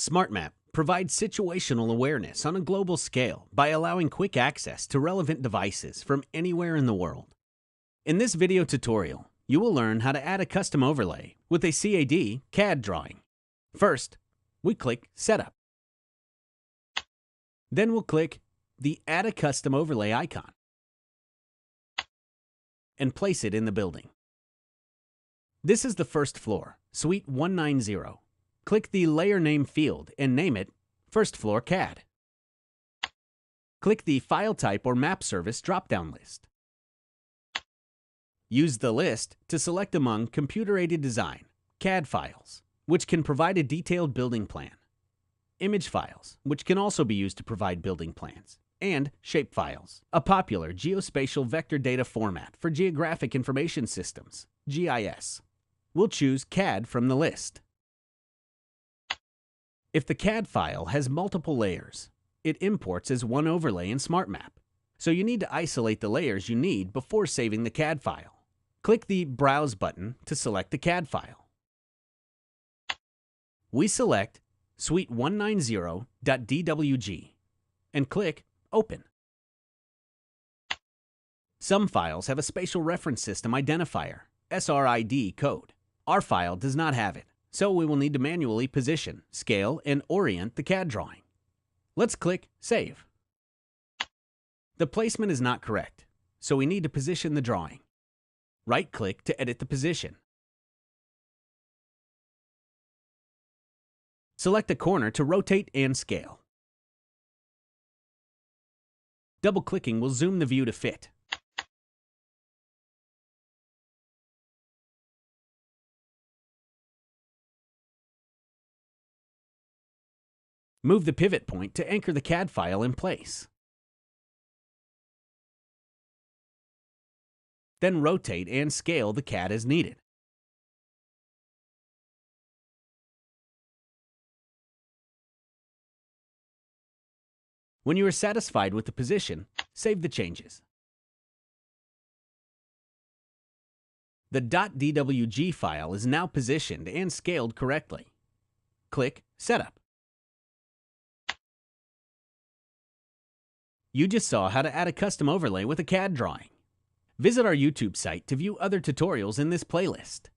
SmartMap provides situational awareness on a global scale by allowing quick access to relevant devices from anywhere in the world. In this video tutorial, you will learn how to add a custom overlay with a CAD drawing. First, we click Setup. Then we'll click the Add a Custom Overlay icon and place it in the building. This is the first floor, Suite 190. Click the Layer Name field and name it First Floor CAD. Click the File Type or Map Service drop-down list. Use the list to select among Computer-Aided Design, CAD files, which can provide a detailed building plan, image files, which can also be used to provide building plans, and shape files, a popular geospatial vector data format for geographic information systems, GIS. We'll choose CAD from the list. If the CAD file has multiple layers, it imports as one overlay in SmartMap, so you need to isolate the layers you need before saving the CAD file. Click the Browse button to select the CAD file. We select Suite 190.dwg and click Open. Some files have a Spatial Reference System Identifier, SRID code. Our file does not have it, so we will need to manually position, scale, and orient the CAD drawing. Let's click Save. The placement is not correct, so we need to position the drawing. Right-click to edit the position. Select a corner to rotate and scale. Double-clicking will zoom the view to fit. Move the pivot point to anchor the CAD file in place. Then rotate and scale the CAD as needed. When you are satisfied with the position, save the changes. The .dwg file is now positioned and scaled correctly. Click Setup. You just saw how to add a custom overlay with a CAD drawing. Visit our YouTube site to view other tutorials in this playlist.